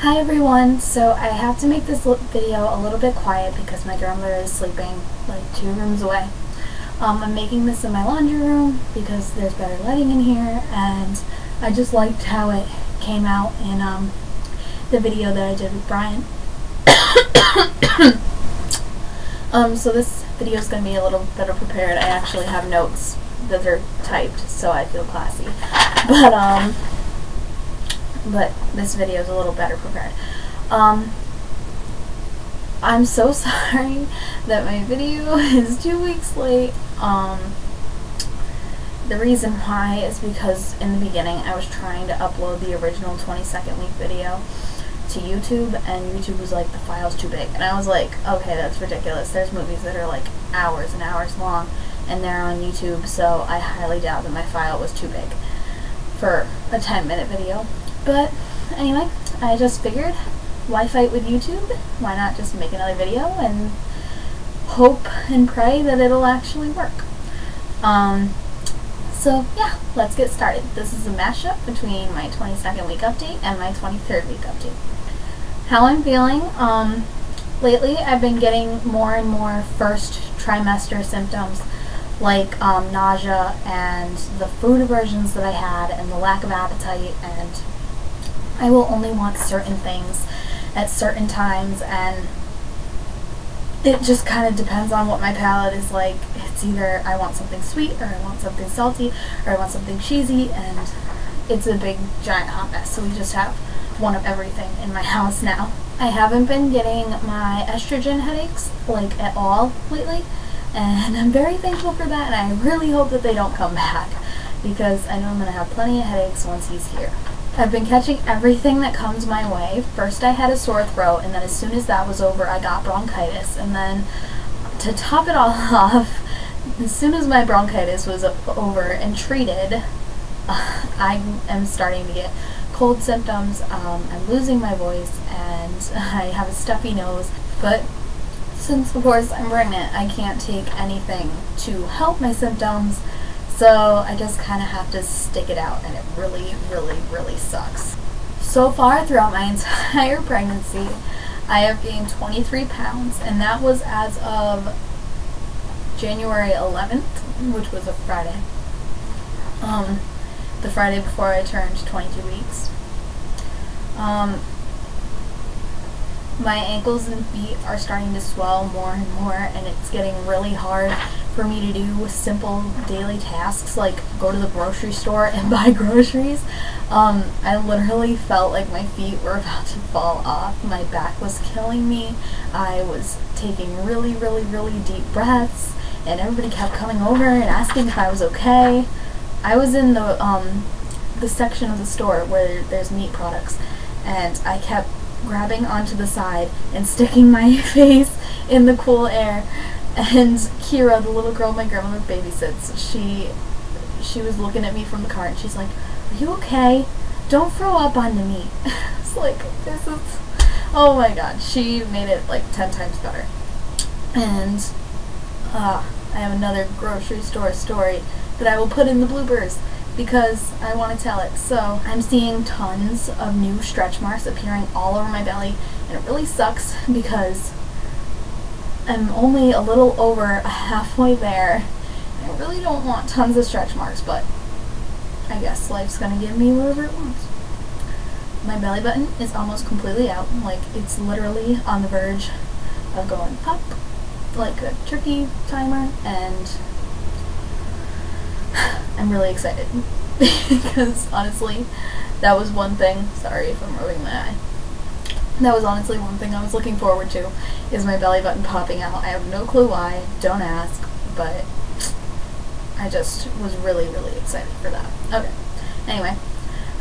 Hi everyone, so I have to make this video a little bit quiet because my grandmother is sleeping like 2 rooms away. I'm making this in my laundry room because there's better lighting in here, and I just liked how it came out in the video that I did with Brian. So this video is going to be a little better prepared. I actually have notes that are typed, so I feel classy. But this video is a little better prepared. I'm so sorry that my video is 2 weeks late. The reason why is because in the beginning I was trying to upload the original 22nd week video to YouTube, and YouTube was like, the file's too big. And I was like, okay, that's ridiculous. There's movies that are like hours and hours long, and they're on YouTube, so I highly doubt that my file was too big for a 10-minute video. But anyway, I just figured, why fight with YouTube? Why not just make another video and hope and pray that it'll actually work? So yeah, let's get started. This is a mashup between my 22nd week update and my 23rd week update. How I'm feeling? Lately I've been getting more and more first trimester symptoms, like nausea and the food aversions that I had and the lack of appetite, and I will only want certain things at certain times, and it just kind of depends on what my palate is like. It's either I want something sweet, or I want something salty, or I want something cheesy, and it's a big giant hot mess, so we just have one of everything in my house now. I haven't been getting my estrogen headaches like at all lately, and I'm very thankful for that, and I really hope that they don't come back, because I know I'm going to have plenty of headaches once he's here. I've been catching everything that comes my way. First I had a sore throat, and then as soon as that was over I got bronchitis, and then to top it all off, as soon as my bronchitis was over and treated, I am starting to get cold symptoms. I'm losing my voice, and I have a stuffy nose, but since of course I'm pregnant, I can't take anything to help my symptoms, so I just kind of have to stick it out, and it really, really, really sucks. So far throughout my entire pregnancy, I have gained 23 pounds, and that was as of January 11th, which was a Friday. The Friday before I turned 22 weeks. My ankles and feet are starting to swell more and more, and it's getting really hard for me to do simple daily tasks like go to the grocery store and buy groceries. I literally felt like my feet were about to fall off. My back was killing me. I was taking really, really, really deep breaths, and everybody kept coming over and asking if I was okay. I was in the section of the store where there's meat products, and I kept grabbing onto the side and sticking my face in the cool air. And Kira, the little girl my grandmother babysits, she was looking at me from the car, and she's like, "Are you okay? Don't throw up onto me." It's like, this is, oh my god, she made it like 10 times better. And I have another grocery store story that I will put in the bloopers because I want to tell it. So I'm seeing tons of new stretch marks appearing all over my belly, and it really sucks because I'm only a little over halfway there. I really don't want tons of stretch marks, but I guess life's gonna give me whatever it wants. My belly button is almost completely out. Like, it's literally on the verge of going up like a turkey timer, and I'm really excited because honestly, that was one thing, sorry if I'm rubbing my eye, that was honestly one thing I was looking forward to, is my belly button popping out. I have no clue why, don't ask, but I just was really, really excited for that. Okay, anyway,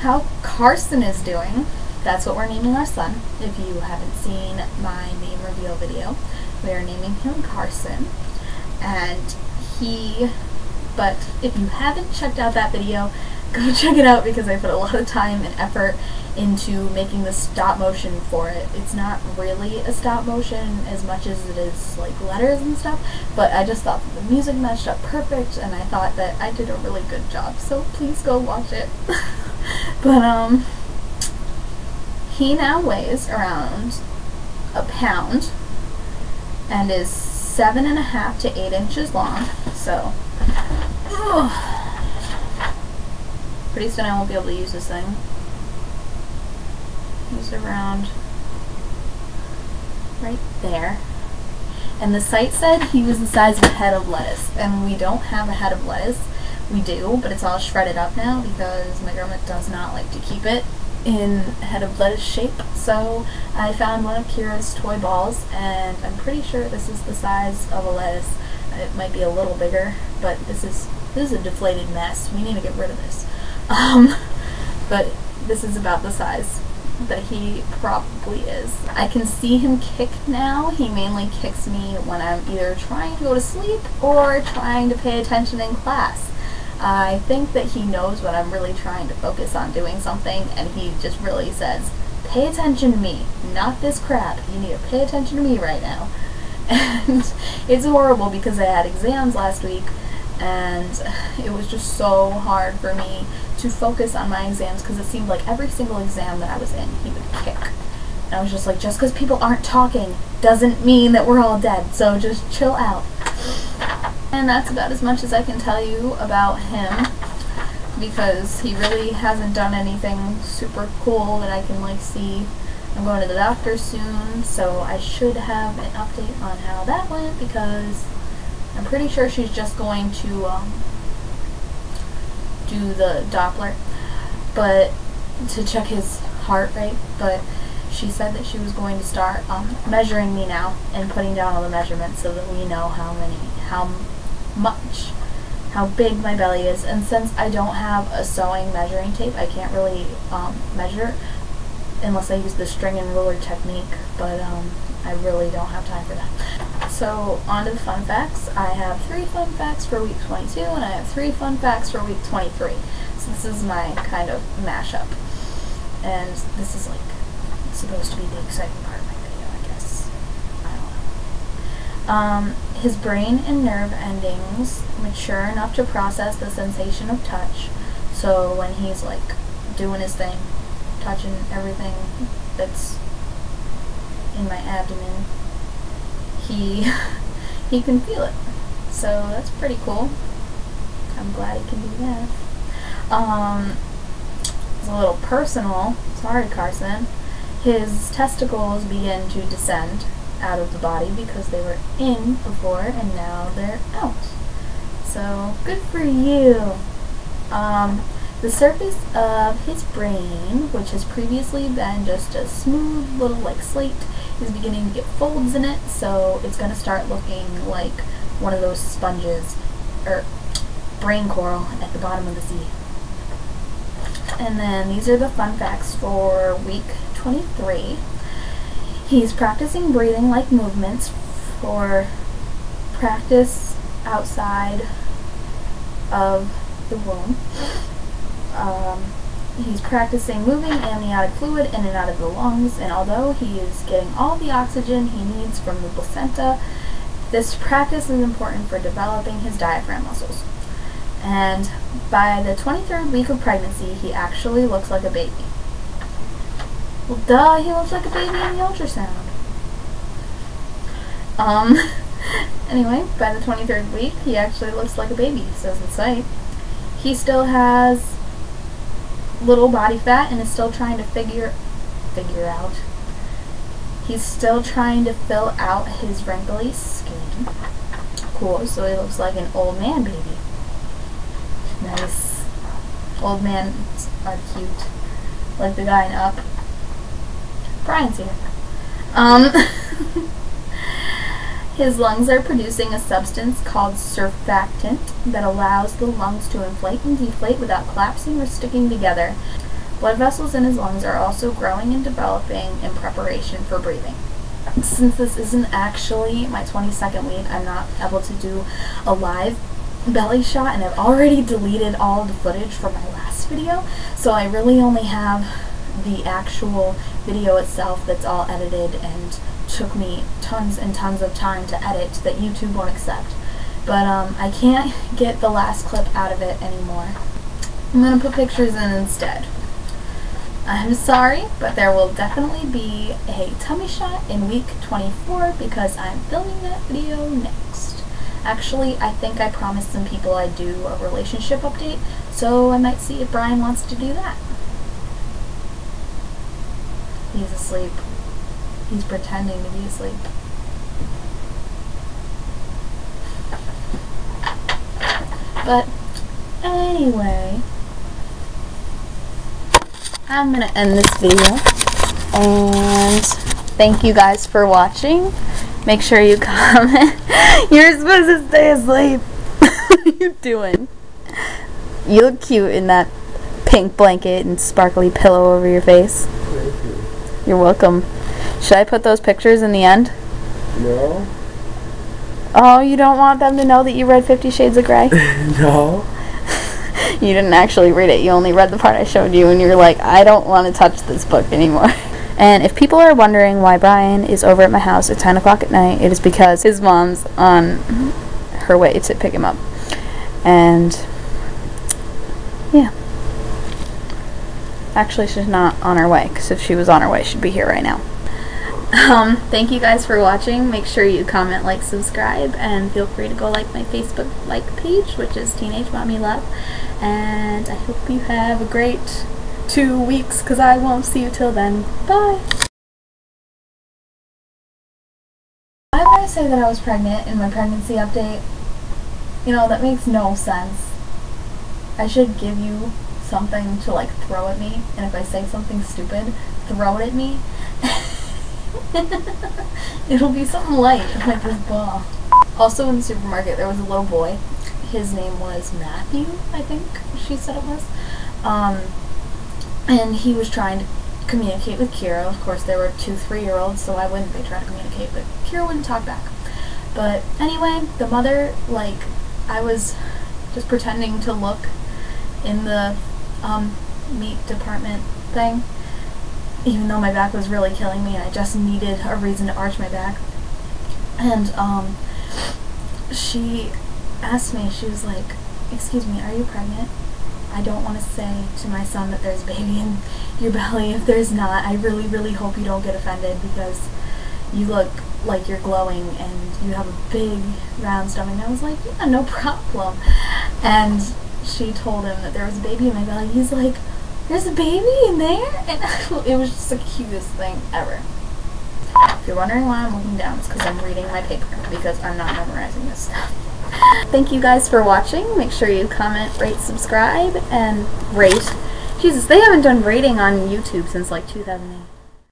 how Carson is doing, that's what we're naming our son. If you haven't seen my name reveal video, we are naming him Carson, and but if you haven't checked out that video, go check it out because I put a lot of time and effort into making the stop motion for it. It's not really a stop motion as much as it is like letters and stuff, but I just thought that the music matched up perfect, and I thought that I did a really good job, so please go watch it. But He now weighs around a pound and is 7.5 to 8 inches long, so pretty soon I won't be able to use this thing. He's around right there. And the site said he was the size of a head of lettuce, and we don't have a head of lettuce. We do, but it's all shredded up now because my grandma does not like to keep it in head of lettuce shape. So I found one of Kira's toy balls, and I'm pretty sure this is the size of a lettuce. It might be a little bigger, but this is a deflated mess. We need to get rid of this. But this is about the size that he probably is. I can see him kick now. He mainly kicks me when I'm either trying to go to sleep or trying to pay attention in class. I think that he knows when I'm really trying to focus on doing something, and he just really says, pay attention to me, not this crap. You need to pay attention to me right now. And it's horrible because I had exams last week, and it was just so hard for me to focus on my exams because it seemed like every single exam that I was in, he would kick. And I was just like, just because people aren't talking doesn't mean that we're all dead, so just chill out. And that's about as much as I can tell you about him, because he really hasn't done anything super cool that I can like see. I'm going to the doctor soon, so I should have an update on how that went, because I'm pretty sure she's just going to do the Doppler, but to check his heart rate. But she said that she was going to start measuring me now and putting down all the measurements so that we know how big my belly is. And since I don't have a sewing measuring tape, I can't really measure unless I use the string and ruler technique, but I really don't have time for that. So on to the fun facts. I have 3 fun facts for week 22, and I have 3 fun facts for week 23. So this is my kind of mashup, and this is like supposed to be the exciting part of my video, I guess. I don't know. His brain and nerve endings mature enough to process the sensation of touch. So when he's like doing his thing, touching everything that's in my abdomen, he can feel it. So that's pretty cool. I'm glad he can do that. It's a little personal. Sorry, Carson. His testicles begin to descend out of the body because they were in before and now they're out. So good for you. The surface of his brain, which has previously been just a smooth little like slate, is beginning to get folds in it, so it's going to start looking like one of those sponges, or brain coral at the bottom of the sea. And then these are the fun facts for week 23. He's practicing breathing like movements for practice outside of the womb. He's practicing moving amniotic fluid in and out of the lungs, and although he is getting all the oxygen he needs from the placenta, this practice is important for developing his diaphragm muscles. And by the 23rd week of pregnancy, he actually looks like a baby. Well, duh, he looks like a baby in the ultrasound. Anyway, by the 23rd week, he actually looks like a baby, says the site. He still has little body fat and is still trying to figure out. He's still trying to fill out his wrinkly skin. Cool, so he looks like an old man baby. Nice. Old men are cute. Like the guy in Up. Brian's here. His lungs are producing a substance called surfactant that allows the lungs to inflate and deflate without collapsing or sticking together. Blood vessels in his lungs are also growing and developing in preparation for breathing. Since this isn't actually my 22nd week, I'm not able to do a live belly shot, and I've already deleted all of the footage from my last video, so I really only have the actual video itself that's all edited and took me tons and tons of time to edit that YouTube won't accept. But I can't get the last clip out of it anymore. I'm going to put pictures in instead. I'm sorry, but there will definitely be a tummy shot in week 24 because I'm filming that video next. Actually, I think I promised some people I'd do a relationship update, so I might see if Brian wants to do that. He's asleep. He's pretending to be asleep. But anyway, I'm going to end this video, and thank you guys for watching. Make sure you comment. You're supposed to stay asleep. What are you doing? You look cute in that pink blanket and sparkly pillow over your face. Thank you. You're welcome. Should I put those pictures in the end? No. Oh, you don't want them to know that you read 50 Shades of Grey? No. You didn't actually read it. You only read the part I showed you, and you're like, I don't want to touch this book anymore. And if people are wondering why Brian is over at my house at 10 o'clock at night, it is because his mom's on her way to pick him up. And, yeah. Actually, she's not on her way, because if she was on her way, she'd be here right now. Thank you guys for watching. Make sure you comment, like, subscribe, and feel free to go like my Facebook like page, which is Teenage Mommy Love. And I hope you have a great 2 weeks, because I won't see you till then. Bye! Why did I say that I was pregnant in my pregnancy update? You know, that makes no sense. I should give you something to, like, throw at me, and if I say something stupid, throw it at me. It'll be something light, like this ball. Also in the supermarket, there was a little boy. His name was Matthew, I think she said it was. And he was trying to communicate with Kira. Of course, there were 2 3-year-olds, so why wouldn't they try to communicate? But Kira wouldn't talk back. But anyway, the mother, like, I was just pretending to look in the meat department thing, even though my back was really killing me and I just needed a reason to arch my back. And she asked me, she was like, excuse me, are you pregnant? I don't want to say to my son that there's a baby in your belly. If there's not, I really, really hope you don't get offended, because you look like you're glowing and you have a big round stomach. And I was like, yeah, no problem. And she told him that there was a baby in my belly. He's like, there's a baby in there? And it was just the cutest thing ever. If you're wondering why I'm looking down, it's because I'm reading my paper, because I'm not memorizing this stuff. Thank you guys for watching. Make sure you comment, rate, subscribe, and rate. Jesus, they haven't done rating on YouTube since like 2008.